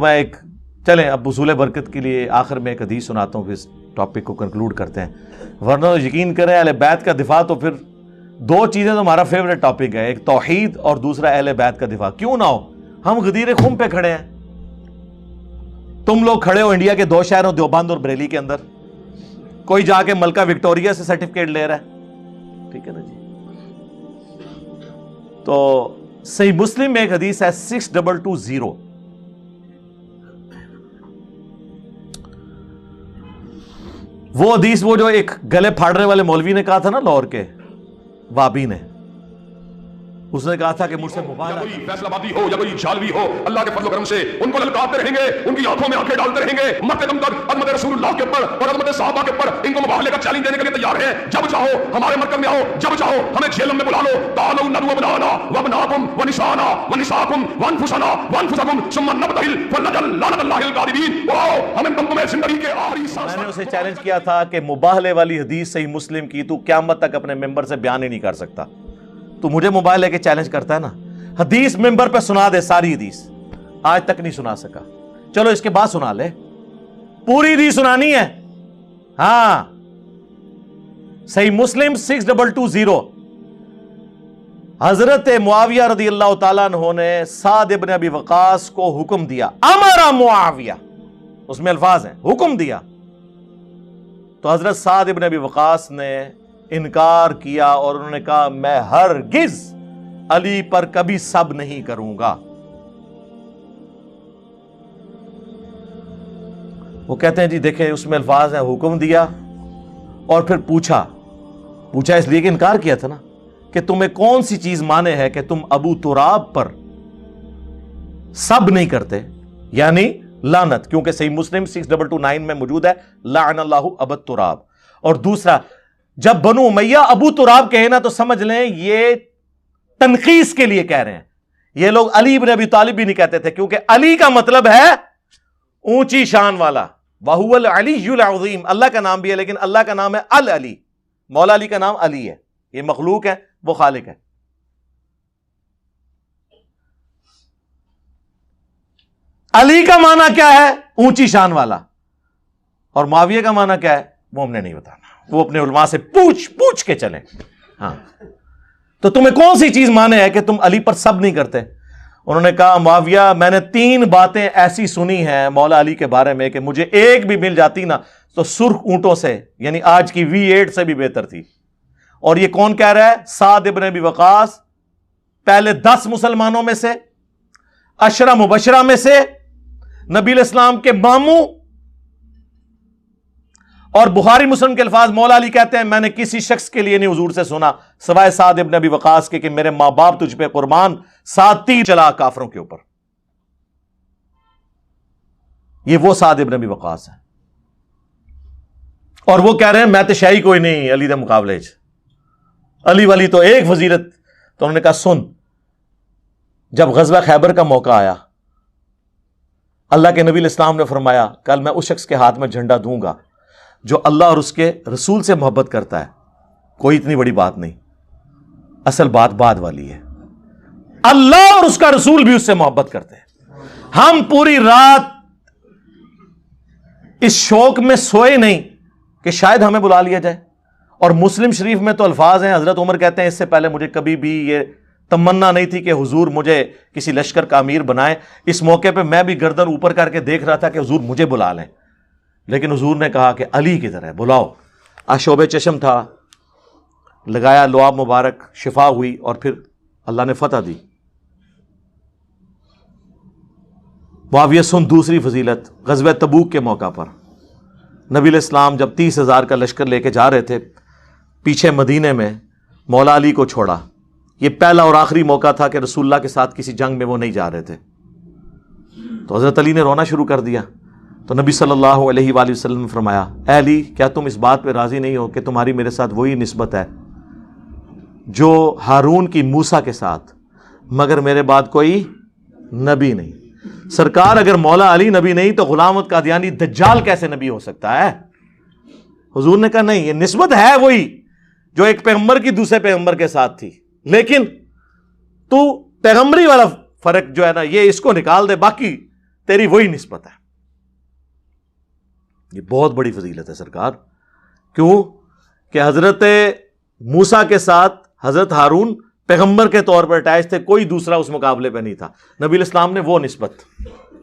میں ایک چلیں اب حصول برکت کے لیے آخر میں ایک حدیث سناتا ہوں، پھر اس ٹاپک کو کنکلوڈ کرتے ہیں، ورنہ یقین کریں اہل بیت کا دفاع تو پھر دو چیزیں تو ہمارا فیوریٹ ٹاپک ہے، ایک توحید اور دوسرا اہل بیت کا دفاع. کیوں نہ ہو، ہم غدیر خم پہ کھڑے ہیں. تم لوگ کھڑے ہو انڈیا کے دو شہروں دیوبند اور بریلی کے اندر، کوئی جا کے ملکہ وکٹوریا سے سرٹیفکیٹ لے رہا ہے، ٹھیک ہے نا جی. تو صحیح مسلم میں ایک حدیث ہے 6220، وہ حدیث وہ جو ایک گلے پھاڑنے والے مولوی نے کہا تھا نا لاہور کے وابی نے، اس نے کہا تھا کہ مجھ سے مبالغہ، کوئی فیصلہ بادی ہو یا کوئی جھالوی ہو، اللہ کے فضل و کرم سے ان کو للکارتے رہیں گے، ان کی آنکھوں میں آنکھیں ڈالتے رہیں گے، مرتے دم تک عظمت رسول اللہ کے اوپر اور عظمت صحابہ کے اوپر ان کو مباہلے کا چیلنج دینے کے لیے تیار ہیں. جب چاہو ہمارے مرکز میں آؤ، جب چاہو ہمیں جھیلم میں بلا لو. تعالوا ندعو ابناءنا وابناءکم ونساءنا ونساءکم وانفسنا وانفسکم ثم نبتہل فلنجعل لعنۃ اللہ الکاذبین. آؤ ہمیں تمہیں زندگی کے آخری سانس. میں نے اسے چیلنج کیا تھا کہ مباہلے والی حدیث صحیح مسلم کی تو قیامت تک اپنے ممبر سے بیان ہی نہیں کر سکتا. تو مجھے موبائل لے کے چیلنج کرتا ہے نا، حدیث ممبر پہ سنا دے ساری حدیث، آج تک نہیں سنا سکا. چلو اس کے بعد سنا لے، پوری حدیث سنانی ہے. ہاں صحیح مسلم 6220، حضرت معاویہ رضی اللہ تعالیٰ عنہ نے سعد ابن ابی وقاص کو حکم دیا، امر معاویہ، اس میں الفاظ ہیں حکم دیا. تو حضرت سعد ابن ابی وقاص نے انکار کیا اور انہوں نے کہا میں ہرگز علی پر کبھی سب نہیں کروں گا. وہ کہتے ہیں جی دیکھیں اس میں الفاظ ہیں حکم دیا اور پھر پوچھا اس لیے کہ انکار کیا تھا نا کہ تمہیں کون سی چیز مانے ہے کہ تم ابو تراب پر سب نہیں کرتے، یعنی لعنت، کیونکہ صحیح مسلم 6229 میں موجود ہے لعن اللہ ابو تراب. اور دوسرا جب بنو امیہ ابو تراب کہے نا تو سمجھ لیں یہ تنقیص کے لیے کہہ رہے ہیں. یہ لوگ علی ابن ابی طالب بھی نہیں کہتے تھے، کیونکہ علی کا مطلب ہے اونچی شان والا، وَهُوَ الْعَلِيُّ الْعَظِيمُ، اللہ کا نام بھی ہے لیکن اللہ کا نام ہے العلی. مولا علی کا نام علی ہے، یہ مخلوق ہے وہ خالق ہے. علی کا معنی کیا ہے؟ اونچی شان والا. اور معاویہ کا معنی کیا ہے وہ ہم نے نہیں بتانا، وہ اپنے علماء سے پوچھ کے چلیں. ہاں تو تمہیں کون سی چیز مانے ہے کہ تم علی پر سب نہیں کرتے؟ انہوں نے کہا معاویہ میں نے 3 باتیں ایسی سنی ہیں مولا علی کے بارے میں کہ مجھے ایک بھی مل جاتی نا تو سرخ اونٹوں سے، یعنی آج کی V8 سے بھی بہتر تھی. اور یہ کون کہہ رہا ہے؟ سعد ابن ابی وقاص، پہلے 10 مسلمانوں میں سے، 10 مبشرہ میں سے، نبی الاسلام کے ماموں. اور بخاری مسلم کے الفاظ مولا علی کہتے ہیں میں نے کسی شخص کے لیے نہیں حضور سے سنا سوائے سعد ابن ابی وقاص کے کہ میرے ماں باپ تجھ پہ قربان، 7 تیر چلا کافروں کے اوپر. یہ وہ سعد ابن ابی وقاص ہے. اور وہ کہہ رہے ہیں میں تو شاہی کوئی نہیں علی دے مقابلے علی والی تو ایک فضیلت. تو انہوں نے کہا سن، جب غزوہ خیبر کا موقع آیا اللہ کے نبی الاسلام نے فرمایا کل میں اس شخص کے ہاتھ میں جھنڈا دوں گا جو اللہ اور اس کے رسول سے محبت کرتا ہے. کوئی اتنی بڑی بات نہیں، اصل بات بعد والی ہے. اللہ اور اس کا رسول بھی اس سے محبت کرتے ہیں. ہم پوری رات اس شوق میں سوئے نہیں کہ شاید ہمیں بلا لیا جائے. اور مسلم شریف میں تو الفاظ ہیں، حضرت عمر کہتے ہیں اس سے پہلے مجھے کبھی بھی یہ تمنا نہیں تھی کہ حضور مجھے کسی لشکر کا امیر بنائے. اس موقع پہ میں بھی گردن اوپر کر کے دیکھ رہا تھا کہ حضور مجھے بلا لیں، لیکن حضور نے کہا کہ علی کی طرح بلاؤ. آشوب چشم تھا، لگایا لعاب مبارک، شفا ہوئی اور پھر اللہ نے فتح دی. معاویہ سن دوسری فضیلت، غزوہ تبوک کے موقع پر نبی علیہ السلام جب 30,000 کا لشکر لے کے جا رہے تھے پیچھے مدینے میں، مولا علی کو چھوڑا. یہ پہلا اور آخری موقع تھا کہ رسول اللہ کے ساتھ کسی جنگ میں وہ نہیں جا رہے تھے. تو حضرت علی نے رونا شروع کر دیا. تو نبی صلی اللہ علیہ وآلہ وسلم نے فرمایا اے علی کیا تم اس بات پہ راضی نہیں ہو کہ تمہاری میرے ساتھ وہی نسبت ہے جو ہارون کی موسیٰ کے ساتھ، مگر میرے بعد کوئی نبی نہیں. سرکار اگر مولا علی نبی نہیں تو غلام احمد قادیانی دجال کیسے نبی ہو سکتا ہے؟ حضور نے کہا نہیں، یہ نسبت ہے وہی جو ایک پیغمبر کی دوسرے پیغمبر کے ساتھ تھی، لیکن تو پیغمبری والا فرق جو ہے نا یہ اس کو نکال دے، باقی تیری وہی نسبت ہے. یہ بہت بڑی فضیلت ہے سرکار. کیوں کہ حضرت موسیٰ کے ساتھ حضرت ہارون پیغمبر کے طور پر اٹیچ تھے, کوئی دوسرا اس مقابلے پہ نہیں تھا. نبی الاسلام نے وہ نسبت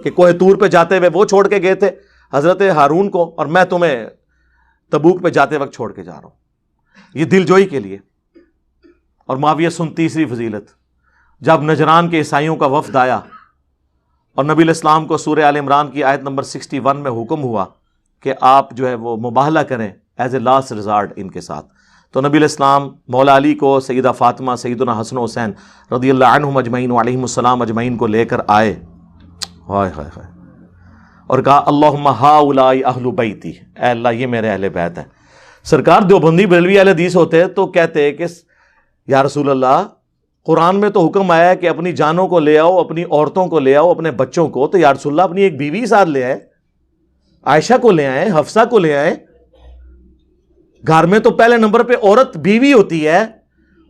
کہ کوہ طور پہ جاتے ہوئے وہ چھوڑ کے گئے تھے حضرت ہارون کو, اور میں تمہیں تبوک پہ جاتے وقت چھوڑ کے جا رہا ہوں, یہ دل جوئی کے لیے. اور معاویہ سن تیسری فضیلت, جب نجران کے عیسائیوں کا وفد آیا اور نبی الاسلام کو سورہ آل عمران کی آیت نمبر 61 میں حکم ہوا کہ آپ جو ہے وہ مباہلہ کریں ایز اے لاسٹ ریزارٹ ان کے ساتھ, تو نبی الاسلام مولا علی کو, سیدہ فاطمہ, سیدنا حسن و حسین رضی اللہ عنہم اجمعین وعلیہم السلام اجمعین کو لے کر آئے, ہائے ہائے ہائے, اور کہا اللہم ہؤلاء اہل بیتی, اے اللہ یہ میرے اہل بیت ہیں. سرکار دیوبندی بریلوی اہل حدیث ہوتے تو کہتے کہ یا رسول اللہ قرآن میں تو حکم آیا ہے کہ اپنی جانوں کو لے آؤ, اپنی عورتوں کو لے آؤ, اپنے بچوں کو, تو یا رسول اللہ اپنی ایک بیوی ساتھ لے آئے, عائشہ کو لے آئے, حفصہ کو لے آئے. گھر میں تو پہلے نمبر پہ عورت بیوی ہوتی ہے,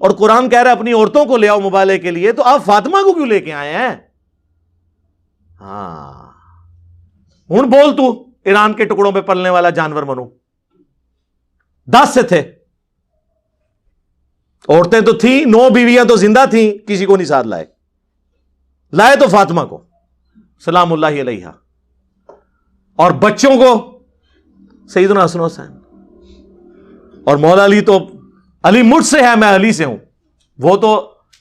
اور قرآن کہہ رہا ہے اپنی عورتوں کو لے آؤ مبالغے کے لیے, تو آپ فاطمہ کو کیوں لے کے آئے ہیں؟ ہاں ہن بول تو ایران کے ٹکڑوں پہ پلنے والا جانور منو. 10 سے تھے, عورتیں تو تھیں, 9 بیویاں تو زندہ تھیں, کسی کو نہیں ساتھ لائے. لائے تو فاطمہ کو سلام اللہ علیہا, اور بچوں کو سیدنا حسن و حسین. اور مولا علی تو علی مجھ سے ہے میں علی سے ہوں, وہ تو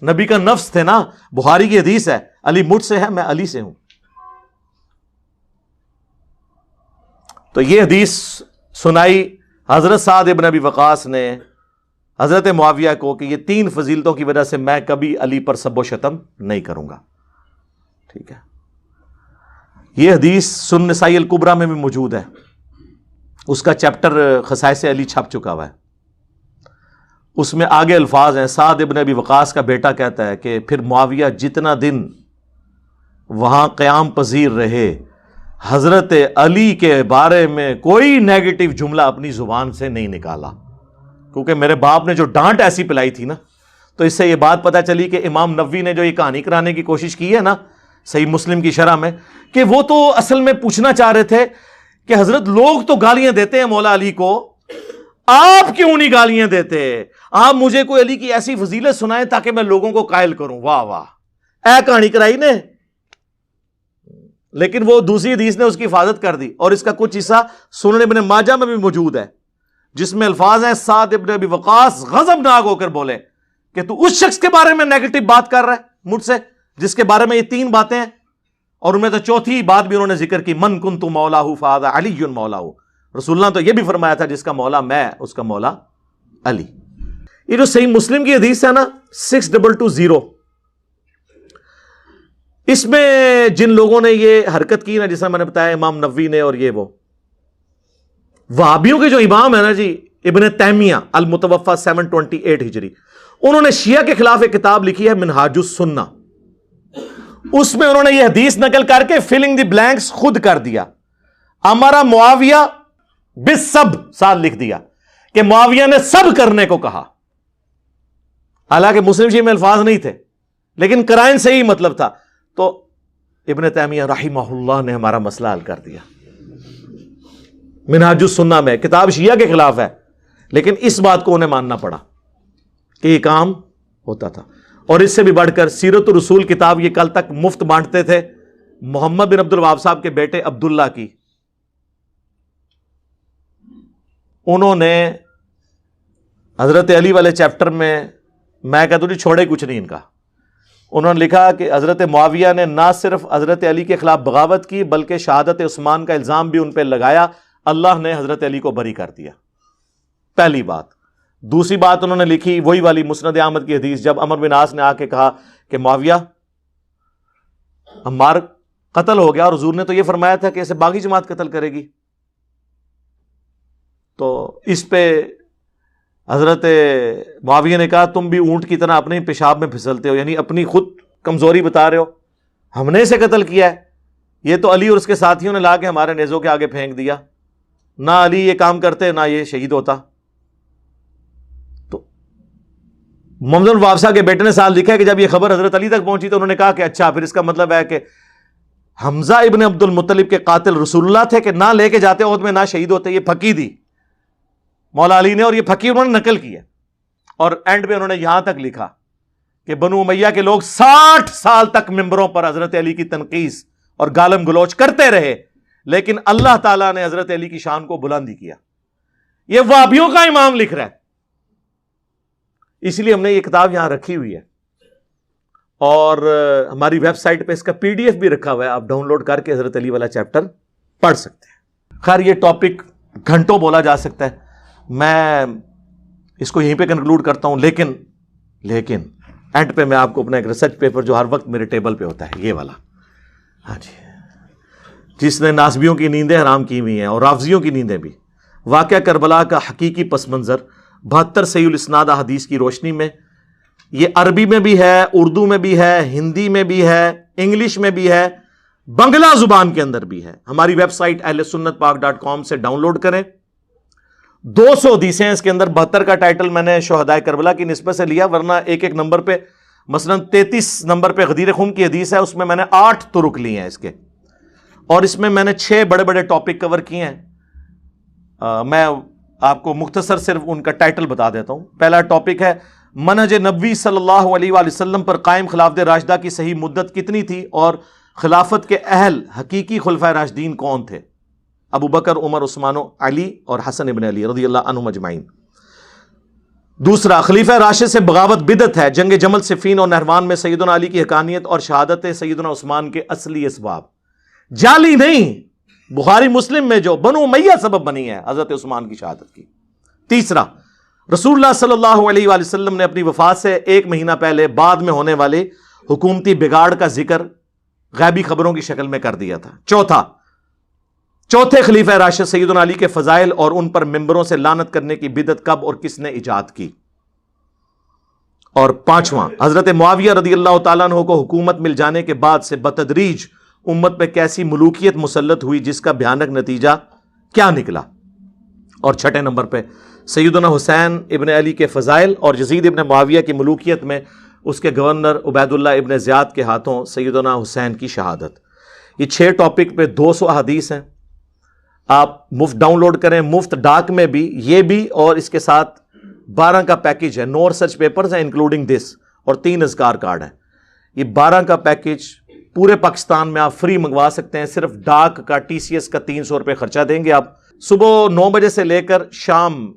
نبی کا نفس تھے نا, بخاری کی حدیث ہے علی مجھ سے ہے میں علی سے ہوں. تو یہ حدیث سنائی حضرت سعد ابن ابی وقاص نے حضرت معاویہ کو کہ یہ 3 فضیلتوں کی وجہ سے میں کبھی علی پر سب و شتم نہیں کروں گا. ٹھیک ہے, یہ حدیث سنن نسائی الکبریٰ میں بھی موجود ہے, اس کا چیپٹر خصائص علی چھپ چکا ہوا ہے. اس میں آگے الفاظ ہیں, سعد ابن ابی وقاص کا بیٹا کہتا ہے کہ پھر معاویہ جتنا دن وہاں قیام پذیر رہے, حضرت علی کے بارے میں کوئی نیگیٹو جملہ اپنی زبان سے نہیں نکالا, کیونکہ میرے باپ نے جو ڈانٹ ایسی پلائی تھی نا, تو اس سے یہ بات پتہ چلی کہ امام نووی نے جو یہ کہانی کرانے کی کوشش کی ہے نا صحیح مسلم کی شرح میں, کہ وہ تو اصل میں پوچھنا چاہ رہے تھے کہ حضرت لوگ تو گالیاں دیتے ہیں مولا علی کو, آپ کیوں نہیں گالیاں دیتے؟ آپ مجھے کوئی علی کی ایسی فضیلت سنائیں تاکہ میں لوگوں کو قائل کروں. واہ واہ, اے کہانی کرائی نے. لیکن وہ دوسری حدیث نے اس کی حفاظت کر دی, اور اس کا کچھ حصہ سنن ابن ماجہ میں بھی موجود ہے, جس میں الفاظ ہیں سعد ابن ابی وقاص غضبناک ہو کر بولے کہ تو اس شخص کے بارے میں نیگیٹو بات کر رہا ہے مجھ سے جس کے بارے میں یہ 3 باتیں ہیں, اور ان میں تو چوتھی بات بھی انہوں نے ذکر کی, من کنت مولاہ فہذا علی مولاہ. رسول اللہ تو یہ بھی فرمایا تھا جس کا مولا میں اس کا مولا علی. یہ جو صحیح مسلم کی حدیث ہے نا 6220, اس میں جن لوگوں نے یہ حرکت کی نا, جس میں نے بتایا امام نووی نے, اور یہ وہ وہابیوں کے جو امام ہے نا جی ابن تیمیہ المتوفى 728 ہجری, انہوں نے شیعہ کے خلاف ایک کتاب لکھی ہے منہاج السنہ. اس میں انہوں نے یہ حدیث نقل کر کے فلنگ دی بلینکس خود کر دیا. ہمارا معاویہ بالسب ساتھ لکھ دیا کہ معاویہ نے سب کرنے کو کہا, حالانکہ مسلم شریف میں الفاظ نہیں تھے لیکن قرائن سے ہی مطلب تھا. تو ابن تیمیہ رحمہ اللہ نے ہمارا مسئلہ حل کر دیا. منہاج السنہ میں کتاب شیعہ کے خلاف ہے, لیکن اس بات کو انہیں ماننا پڑا کہ یہ کام ہوتا تھا. اور اس سے بھی بڑھ کر سیرت الرسول کتاب یہ کل تک مفت بانٹتے تھے محمد بن عبد الوہاب صاحب کے بیٹے عبداللہ کی. انہوں نے حضرت علی والے چیپٹر میں کہتا ہوں چھوڑے کچھ نہیں ان کا, انہوں نے لکھا کہ حضرت معاویہ نے نہ صرف حضرت علی کے خلاف بغاوت کی بلکہ شہادت عثمان کا الزام بھی ان پہ لگایا, اللہ نے حضرت علی کو بری کر دیا. پہلی بات. دوسری بات انہوں نے لکھی وہی والی مسند احمد کی حدیث, جب عمرو بن عاص نے آ کے کہا کہ معاویہ عمار قتل ہو گیا اور حضور نے تو یہ فرمایا تھا کہ اسے باغی جماعت قتل کرے گی, تو اس پہ حضرت معاویہ نے کہا تم بھی اونٹ کی طرح اپنے پیشاب میں پھسلتے ہو, یعنی اپنی خود کمزوری بتا رہے ہو, ہم نے اسے قتل کیا ہے, یہ تو علی اور اس کے ساتھیوں نے لا کے ہمارے نیزوں کے آگے پھینک دیا, نہ علی یہ کام کرتے نہ یہ شہید ہوتا. تو محمد الوہاب صاحب کے بیٹے نے ساتھ لکھا ہے کہ جب یہ خبر حضرت علی تک پہنچی تو انہوں نے کہا کہ اچھا پھر اس کا مطلب ہے کہ حمزہ ابن عبد المطلب کے قاتل رسول اللہ تھے کہ نہ لے کے جاتے عہد میں نہ شہید ہوتے. یہ پھکی دی مولا علی نے، اور یہ پھکی انہوں نے نقل کی ہے. اور اینڈ پہ انہوں نے یہاں تک لکھا کہ بنو امیہ کے لوگ 60 سال تک ممبروں پر حضرت علی کی تنقیص اور گالم گلوچ کرتے رہے، لیکن اللہ تعالیٰ نے حضرت علی کی شان کو بلندی کیا. یہ وہابیوں کا امام لکھ رہا ہے. اس لیے ہم نے یہ کتاب یہاں رکھی ہوئی ہے، اور ہماری ویب سائٹ پہ اس کا PDF بھی رکھا ہوا ہے. آپ ڈاؤن لوڈ کر کے حضرت علی والا چیپٹر پڑھ سکتے ہیں. خیر یہ ٹاپک گھنٹوں بولا جا سکتا ہے، میں اس کو یہیں پہ کنکلوڈ کرتا ہوں. لیکن اینڈ پہ میں آپ کو اپنا ایک ریسرچ پیپر جو ہر وقت میرے ٹیبل پہ ہوتا ہے، یہ والا، ہاں جی، جس نے ناسبیوں کی نیندیں حرام کی ہوئی ہیں اور رافضیوں کی نیندیں بھی، واقعہ کربلا کا حقیقی پس منظر 72 صحیح الاسناد احادیث کی روشنی میں. یہ عربی میں بھی ہے، اردو میں بھی ہے، ہندی میں بھی ہے، انگلش میں بھی ہے، بنگلہ زبان کے اندر بھی ہے. ہماری ویب سائٹ ahlsunnatpak.com سے ڈاؤن لوڈ کریں. 200 حدیثیں ہیں اس کے اندر. 72 کا ٹائٹل میں نے شہداء کربلا کی نسبت سے لیا، ورنہ ایک ایک نمبر پہ مثلا 33 نمبر پہ غدیر خم کی حدیث ہے، اس میں نے 8 طرق لی ہیں اس کے، اور اس میں نے 6 بڑے بڑے ٹاپک کور کیے ہیں. میں آپ کو مختصر صرف ان کا ٹائٹل بتا دیتا ہوں. پہلا ٹاپک ہے منہج نبوی صلی اللہ علیہ وآلہ وسلم پر قائم خلافت راشدہ کی صحیح مدت کتنی تھی، اور خلافت کے اہل حقیقی خلفائے راشدین کون تھے؟ ابو بکر، عمر، عثمان، علی اور حسن ابن علی رضی اللہ عنہم اجمعین. دوسرا، خلیفہ راشد سے بغاوت بدعت ہے. جنگ جمل، صفین اور نہروان میں سیدنا علی کی حقانیت اور شہادت سیدنا عثمان کے اصلی اسباب، جعلی نہیں. بخاری مسلم میں جو بنو امیہ سبب بنی ہے حضرت عثمان کی شہادت کی. تیسرا، رسول اللہ صلی اللہ علیہ وآلہ وسلم نے اپنی وفات سے 1 مہینہ پہلے بعد میں ہونے والے حکومتی بگاڑ کا ذکر غیبی خبروں کی شکل میں کر دیا تھا. چوتھے خلیفہ راشد سیدنا علی کے فضائل اور ان پر ممبروں سے لعنت کرنے کی بدعت کب اور کس نے ایجاد کی. اور پانچواں، حضرت معاویہ رضی اللہ تعالیٰ عنہ کو حکومت مل جانے کے بعد سے بتدریج امت پہ کیسی ملوکیت مسلط ہوئی جس کا بھیانک نتیجہ کیا نکلا. اور چھٹے نمبر پہ سیدنا حسین ابن علی کے فضائل اور یزید ابن معاویہ کی ملوکیت میں اس کے گورنر عبید اللہ ابن زیاد کے ہاتھوں سیدنا حسین کی شہادت. یہ 6 ٹاپک پہ 200 احادیث ہیں. آپ مفت ڈاؤن لوڈ کریں، مفت ڈاک میں بھی، یہ بھی، اور اس کے ساتھ 12 کا پیکج ہے. 9 ریسرچ پیپرز ہیں انکلوڈنگ دس، اور 3 اذکار کارڈ ہیں. یہ 12 کا پیکج پورے پاکستان میں آپ فری منگوا سکتے ہیں. صرف ڈاک کا TCS کا 300 روپے خرچہ دیں گے. آپ صبح 9 بجے سے لے کر شام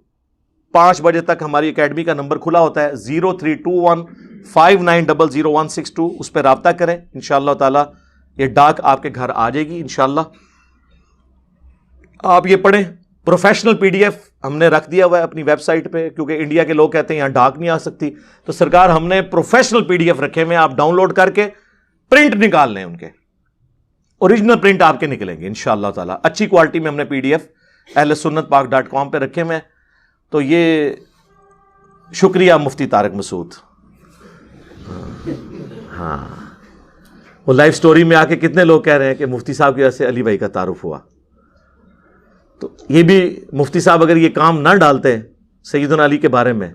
5 بجے تک ہماری اکیڈمی کا نمبر کھلا ہوتا ہے 032159000162. اس پہ رابطہ کریں. انشاءاللہ تعالی یہ ڈاک آپ کے گھر آ جائے گی انشاءاللہ. آپ یہ پڑھیں. پروفیشنل PDF ہم نے رکھ دیا ہوا ہے اپنی ویب سائٹ پہ، کیونکہ انڈیا کے لوگ کہتے ہیں یہاں ڈاک نہیں آ سکتی، تو سرکار ہم نے پروفیشنل PDF رکھے ہوئے ہیں. آپ ڈاؤن لوڈ کر کے پرنٹ نکال لیں، ان کے اوریجنل پرنٹ آپ کے نکلیں گے انشاءاللہ تعالی. اچھی کوالٹی میں ہم نے PDF ahlsunnatpak.com پہ رکھے ہوئے ہیں. تو یہ شکریہ مفتی طارق مسعود. ہاں وہ لائف سٹوری میں آ کے کتنے لوگ کہہ رہے ہیں کہ مفتی صاحب کی وجہ سے علی بھائی کا تعارف ہوا. تو یہ بھی مفتی صاحب اگر یہ کام نہ ڈالتے سیدنا علی کے بارے میں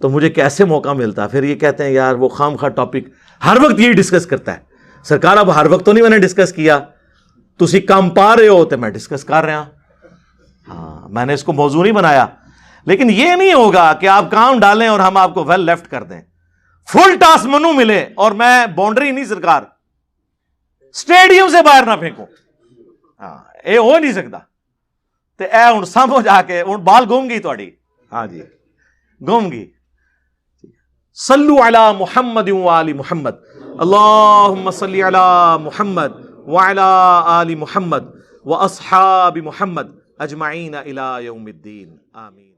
تو مجھے کیسے موقع ملتا. پھر یہ کہتے ہیں یار وہ خام خواہ ٹاپک ہر وقت یہی ڈسکس کرتا ہے. سرکار اب ہر وقت تو نہیں میں نے ڈسکس کیا، تسی کام پا رہے ہو تو میں ڈسکس کر رہا. ہاں میں نے اس کو موضوع نہیں بنایا، لیکن یہ نہیں ہوگا کہ آپ کام ڈالیں اور ہم آپ کو ویل لیفٹ کر دیں. فل ٹاس منو ملے اور میں باؤنڈری نہیں سرکار سٹیڈیم سے باہر نہ پھینکوں. ہاں یہ ہو نہیں سکتا. تے اے ہن سمجھ آ کے ہن بال گم گئی تہاڈی. ہاں جی گم گئی. صلو علی محمد وآل محمد. اللہم صلی علی محمد وعلی آل محمد واصحاب محمد اجمعین الی یوم الدین. آمین.